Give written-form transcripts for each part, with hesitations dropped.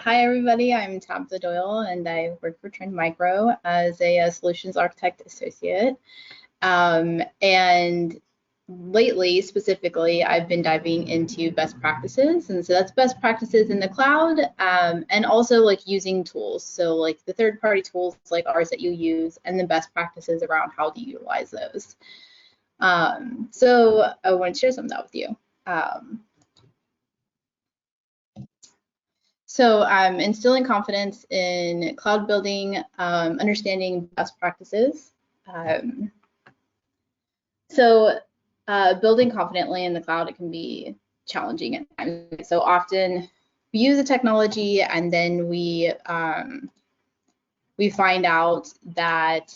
Hi, everybody. I'm Tabitha Doyle, and I work for Trend Micro as a Solutions Architect Associate. And lately, specifically, I've been diving into best practices. And so that's best practices in the cloud and also like using tools. So like the third-party tools like ours that you use and the best practices around how to utilize those. So I want to share some of that with you. So instilling confidence in cloud building, understanding best practices. Building confidently in the cloud, it can be challenging at times. So often we use a technology and then we find out that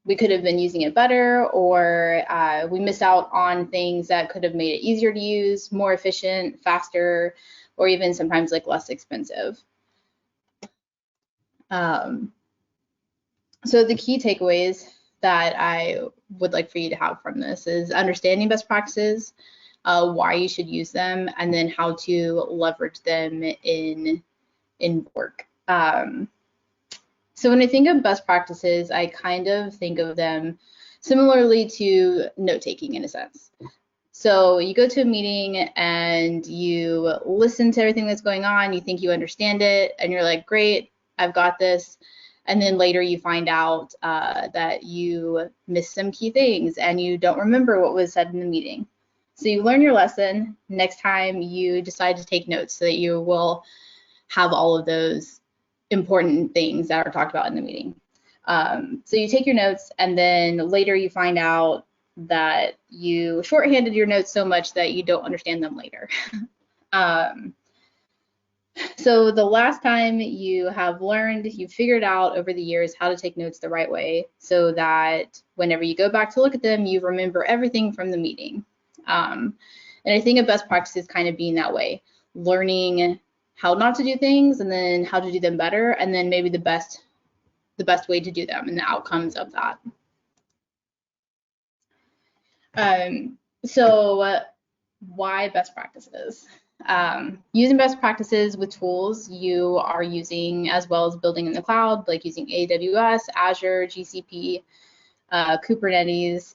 we could have been using it better, or we miss out on things that could have made it easier to use, more efficient, faster, or even sometimes like less expensive. So the key takeaways that I would like for you to have from this is understanding best practices, why you should use them, and then how to leverage them in work. So when I think of best practices, I kind of think of them similarly to note-taking in a sense. So you go to a meeting and you listen to everything that's going on, you think you understand it, and you're like, great, I've got this. And then later you find out that you missed some key things and you don't remember what was said in the meeting. So you learn your lesson. Next time you decide to take notes so that you will have all of those important things that are talked about in the meeting. So you take your notes and then later you find out that you shorthanded your notes so much that you don't understand them later. So the last time you have learned, you've figured out over the years how to take notes the right way so that whenever you go back to look at them, you remember everything from the meeting. And I think of best practices kind of being that way, learning how not to do things and then how to do them better, and then maybe the best way to do them and the outcomes of that. So why best practices? Using best practices with tools you are using as well as building in the cloud, like using AWS, Azure, GCP, Kubernetes.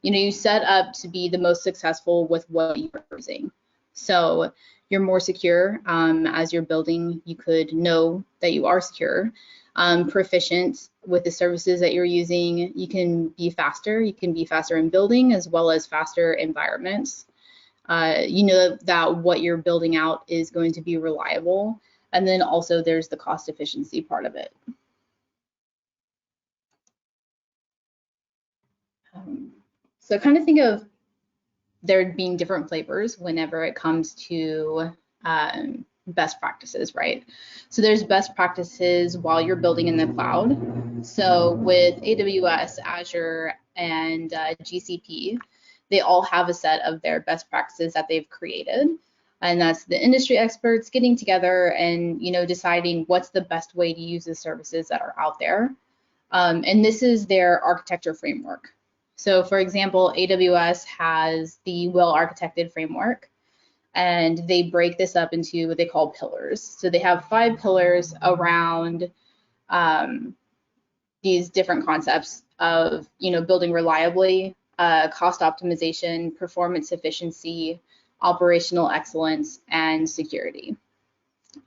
You set up to be the most successful with what you're using. So you're more secure as you're building. You could know that you are secure, proficient with the services that you're using. You can be faster. You can be faster in building as well as faster environments. You know that what you're building out is going to be reliable. And then also there's the cost efficiency part of it. So kind of think of there being different flavors whenever it comes to best practices, right? So there's best practices while you're building in the cloud. So with AWS, Azure, and GCP, they all have a set of their best practices that they've created. And that's the industry experts getting together and deciding what's the best way to use the services that are out there. And this is their architecture framework. So for example, AWS has the well-architected framework, and they break this up into what they call pillars. So they have 5 pillars around these different concepts of, building reliably, cost optimization, performance efficiency, operational excellence, and security.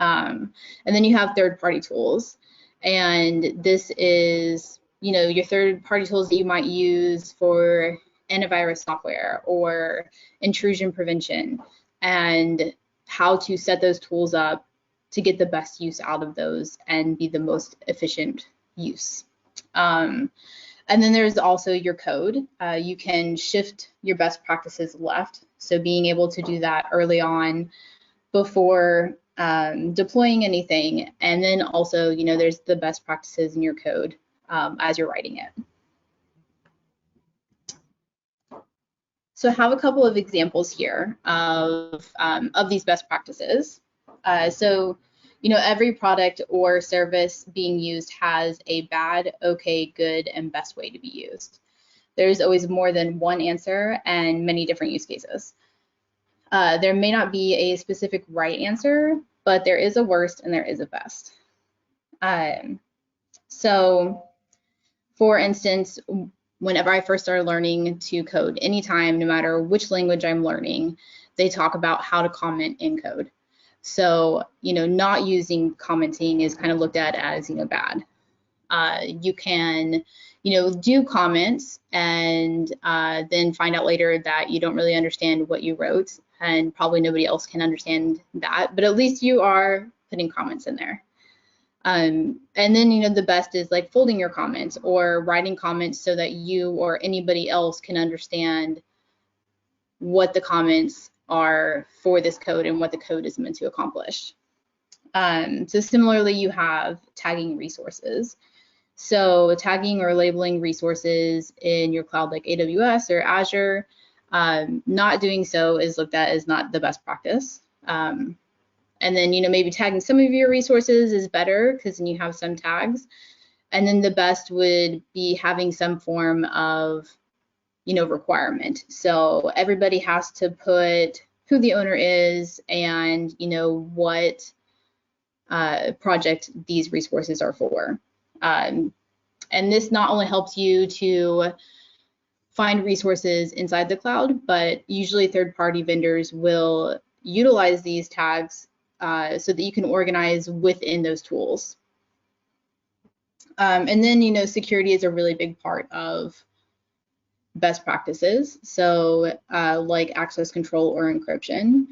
And then you have third-party tools. And this is your third-party tools that you might use for antivirus software or intrusion prevention, and how to set those tools up to get the best use out of those and be the most efficient use. And then there's also your code. You can shift your best practices left. So being able to do that early on before deploying anything. And then also, there's the best practices in your code as you're writing it. So I have a couple of examples here of these best practices. So every product or service being used has a bad, okay, good, and best way to be used. There's always more than one answer and many different use cases. There may not be a specific right answer, but there is a worst and there is a best. So for instance, whenever I first started learning to code, anytime, no matter which language I'm learning, they talk about how to comment in code. So, not using commenting is kind of looked at as, bad. You can, do comments and then find out later that you don't really understand what you wrote, and probably nobody else can understand that, but at least you are putting comments in there. And then, the best is like folding your comments or writing comments so that you or anybody else can understand what the comments are for this code and what the code is meant to accomplish. So similarly, you have tagging resources. So tagging or labeling resources in your cloud like AWS or Azure, not doing so is looked at as not the best practice. And then, maybe tagging some of your resources is better because then you have some tags. And then the best would be having some form of, requirement. So everybody has to put who the owner is and, what project these resources are for. And this not only helps you to find resources inside the cloud, but usually third-party vendors will utilize these tags so that you can organize within those tools. And then, security is a really big part of best practices. So like access control or encryption.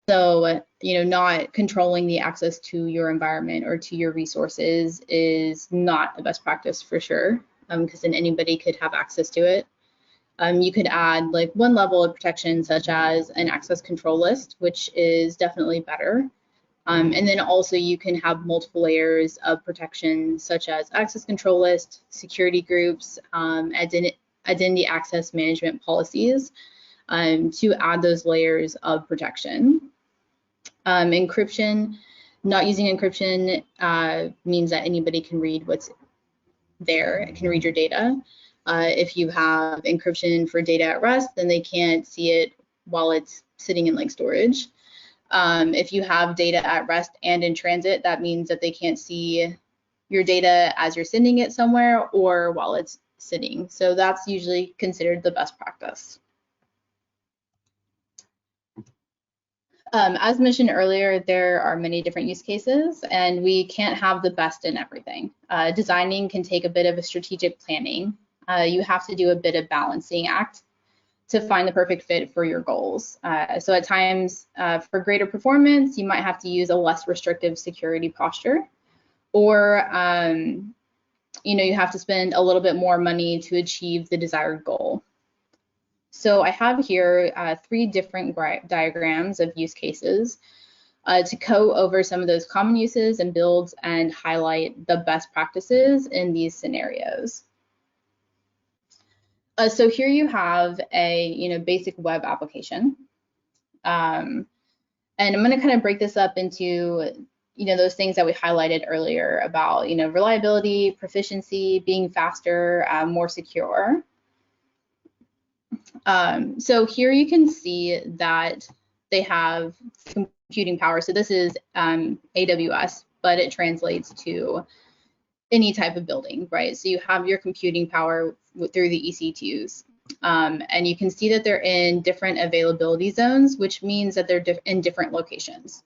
So, not controlling the access to your environment or to your resources is not the best practice for sure, because then anybody could have access to it. You could add like one level of protection, such as an access control list, which is definitely better. And then also you can have multiple layers of protection, such as access control list, security groups, identity access management policies, to add those layers of protection. Encryption, not using encryption means that anybody can read what's there, can read your data. If you have encryption for data at rest, then they can't see it while it's sitting in like storage. If you have data at rest and in transit, that means that they can't see your data as you're sending it somewhere or while it's sitting. So that's usually considered the best practice. As mentioned earlier, there are many different use cases and we can't have the best in everything. Designing can take a bit of a strategic planning. You have to do a bit of balancing act to find the perfect fit for your goals. So at times, for greater performance, you might have to use a less restrictive security posture, or you have to spend a little bit more money to achieve the desired goal. So I have here 3 different diagrams of use cases to go over some of those common uses and builds and highlight the best practices in these scenarios. So here you have a basic web application, and I'm going to kind of break this up into those things that we highlighted earlier about reliability, proficiency, being faster, more secure. So here you can see that they have computing power. So this is AWS, but it translates to any type of building, right? So you have your computing power through the EC2s. And you can see that they're in different availability zones, which means that they're in different locations.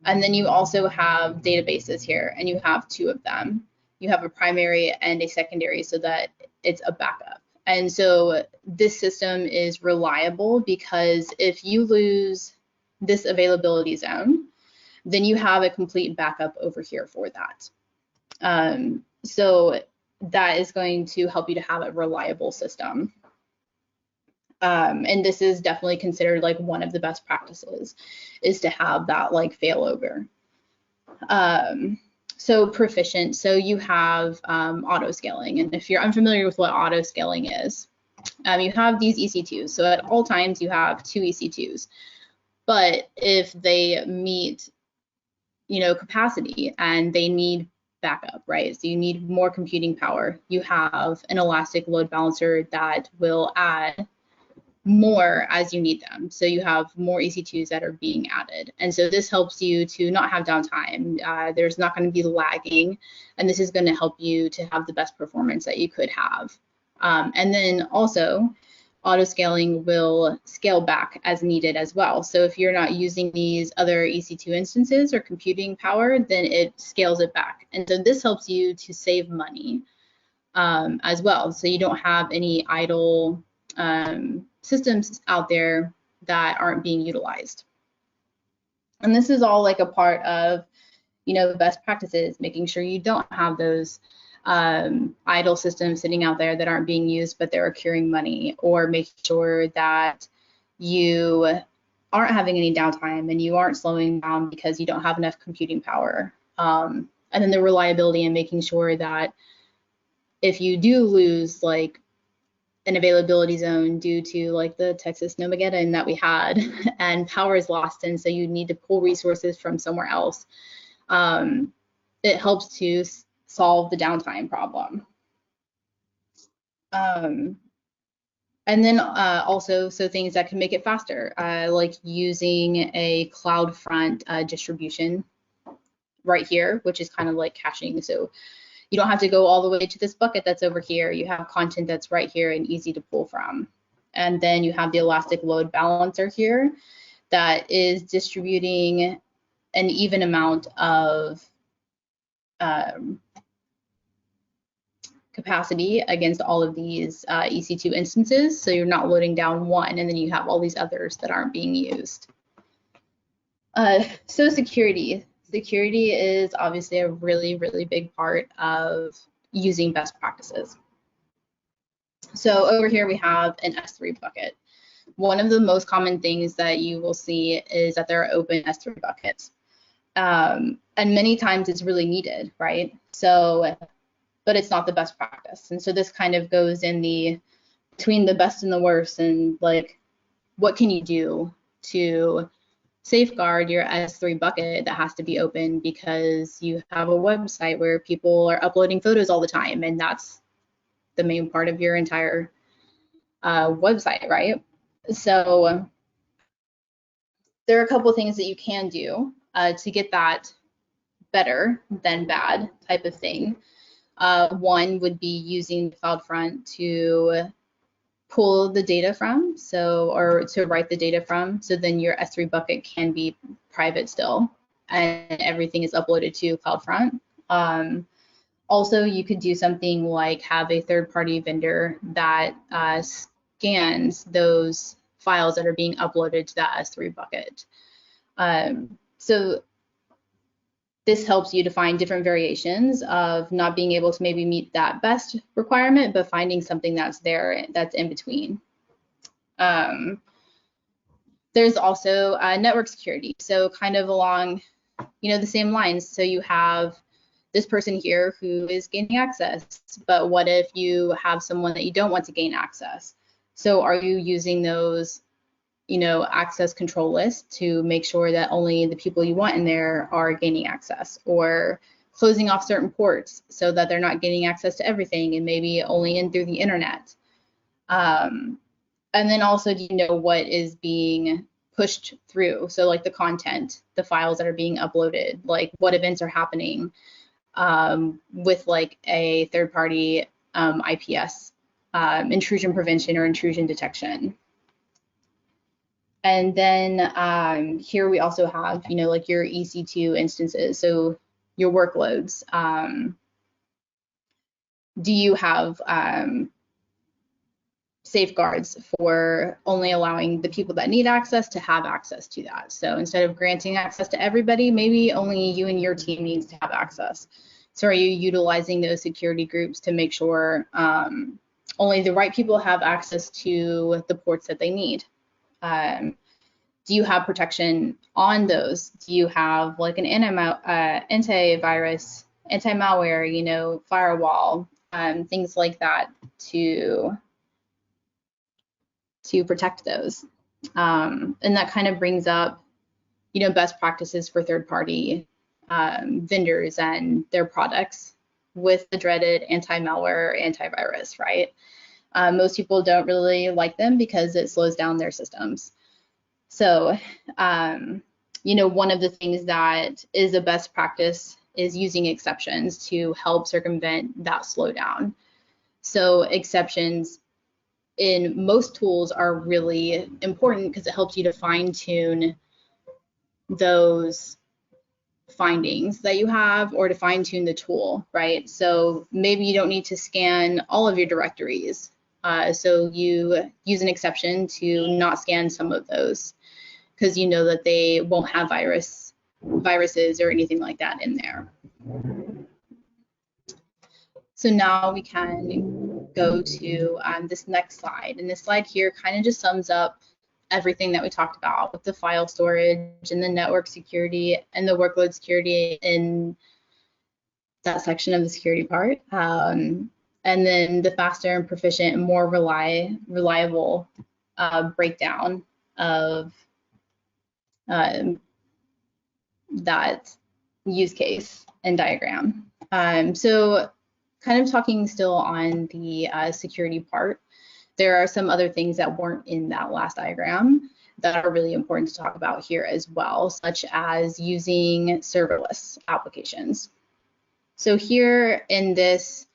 And then you also have databases here, and you have 2 of them. You have a primary and a secondary so that it's a backup. And so this system is reliable because if you lose this availability zone, then you have a complete backup over here for that. So that is going to help you to have a reliable system. And this is definitely considered like one of the best practices, is to have that like failover. So proficient, so you have auto scaling, and if you're unfamiliar with what auto scaling is, you have these EC2s. So at all times you have 2 EC2s, but if they meet capacity and they need backup, right? So you need more computing power. You have an elastic load balancer that will add more as you need them. So you have more EC2s that are being added. And so this helps you to not have downtime. There's not going to be lagging, and this is going to help you to have the best performance that you could have. And then also, auto scaling will scale back as needed as well. So if you're not using these other EC2 instances or computing power, then it scales it back. And so this helps you to save money as well. So you don't have any idle systems out there that aren't being utilized. And this is all like a part of, best practices, making sure you don't have those idle systems sitting out there that aren't being used, but they're accruing money, or make sure that you aren't having any downtime and you aren't slowing down because you don't have enough computing power. And then the reliability and making sure that if you do lose like an availability zone due to like the Texas Snowmageddon that we had and power is lost, and so you need to pull resources from somewhere else, it helps to solve the downtime problem. And then also, so things that can make it faster, like using a CloudFront distribution right here, which is kind of like caching. So you don't have to go all the way to this bucket that's over here. You have content that's right here and easy to pull from. And then you have the elastic load balancer here that is distributing an even amount of capacity against all of these EC2 instances. So you're not loading down one and then you have all these others that aren't being used. So security. Security is obviously a really, really big part of using best practices. So over here we have an S3 bucket. One of the most common things that you will see is that there are open S3 buckets. And many times it's really needed, right? So, but it's not the best practice. And so this kind of goes in between the best and the worst, and like, what can you do to safeguard your S3 bucket that has to be open because you have a website where people are uploading photos all the time, and that's the main part of your entire website, right? So there are a couple of things that you can do to get that better than bad type of thing. One would be using CloudFront to pull the data from, or to write the data from, so then your S3 bucket can be private still, and everything is uploaded to CloudFront. Also, you could do something like have a third-party vendor that scans those files that are being uploaded to that S3 bucket. So this helps you to find different variations of not being able to maybe meet that best requirement, but finding something that's there, that's in between. There's also network security. So kind of along, the same lines. So you have this person here who is gaining access, but what if you have someone that you don't want to gain access? So are you using those access control list to make sure that only the people you want in there are gaining access, or closing off certain ports so that they're not getting access to everything and maybe only in through the internet? And then also, do you know what is being pushed through? So like the content, the files that are being uploaded, like what events are happening with like a third-party IPS intrusion prevention or intrusion detection. And then here we also have, like your EC2 instances, so your workloads. Do you have safeguards for only allowing the people that need access to have access to that? So instead of granting access to everybody, maybe only you and your team needs to have access. So are you utilizing those security groups to make sure only the right people have access to the ports that they need? Do you have protection on those? Do you have like an antivirus, anti-malware, firewall, things like that to protect those? And that kind of brings up, best practices for third-party vendors and their products with the dreaded anti-malware, antivirus, right? Most people don't really like them because it slows down their systems. So, one of the things that is a best practice is using exceptions to help circumvent that slowdown. So exceptions in most tools are really important because it helps you to fine tune those findings that you have or to fine tune the tool, right? So maybe you don't need to scan all of your directories. So you use an exception to not scan some of those because you know that they won't have viruses or anything like that in there. So now we can go to this next slide. And this slide here kind of just sums up everything that we talked about with the file storage and the network security and the workload security in that section of the security part. And then the faster and proficient and more reliable breakdown of that use case and diagram. So kind of talking still on the security part, there are some other things that weren't in that last diagram that are really important to talk about here as well, such as using serverless applications. So here in this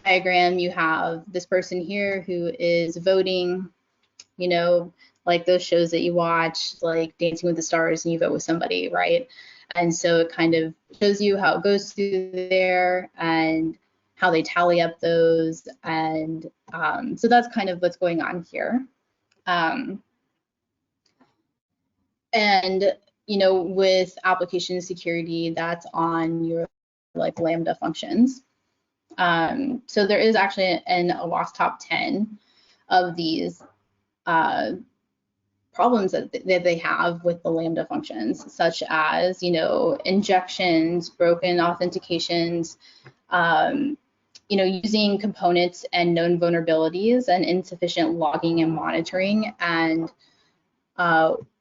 diagram, you have this person here who is voting, like those shows that you watch, like Dancing with the Stars, and you vote with somebody, right? And so it kind of shows you how it goes through there and how they tally up those. And so that's kind of what's going on here. And, with application security, that's on your like Lambda functions. So there is actually an OWASP top 10 of these problems that they have with the Lambda functions, such as, injections, broken authentications, using components and known vulnerabilities and insufficient logging and monitoring, and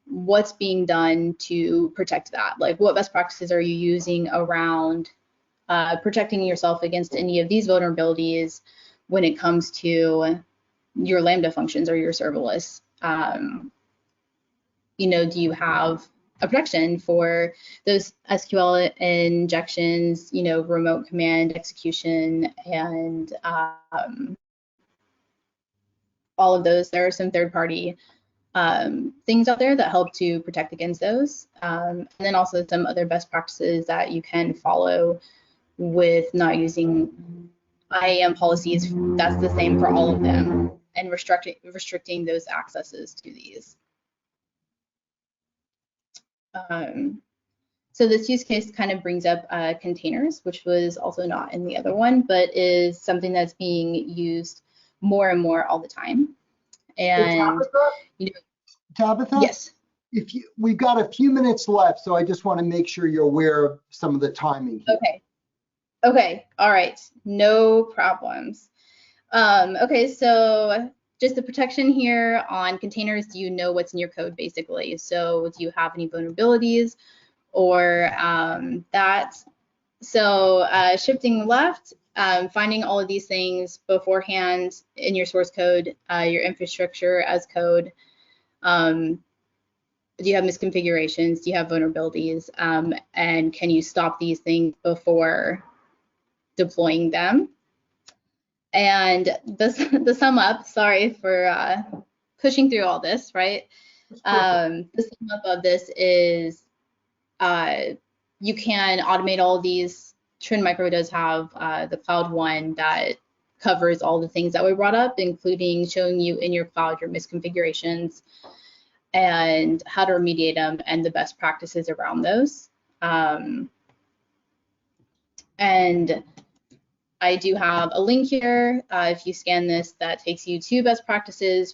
what's being done to protect that. Like, what best practices are you using around protecting yourself against any of these vulnerabilities when it comes to your Lambda functions or your serverless? Do you have a protection for those SQL injections, remote command execution, and all of those? There are some third-party things out there that help to protect against those. And then also some other best practices that you can follow with not using IAM policies. That's the same for all of them, and restricting those accesses to these. So this use case kind of brings up containers, which was also not in the other one, but is something that's being used more and more all the time. And Tabitha? Yes. We've got a few minutes left, so I just want to make sure you're aware of some of the timing here. Okay. All right. No problems. Okay, so just the protection here on containers, do you know what's in your code basically? So do you have any vulnerabilities or that? So shifting left, finding all of these things beforehand in your source code, your infrastructure as code. Do you have misconfigurations? Do you have vulnerabilities? And can you stop these things before deploying them? And the sum up, sorry for pushing through all this, right? The sum up of this is you can automate all of these. Trend Micro does have the cloud one that covers all the things that we brought up, including showing you in your cloud your misconfigurations and how to remediate them and the best practices around those. And I do have a link here. If you scan this, that takes you to best practices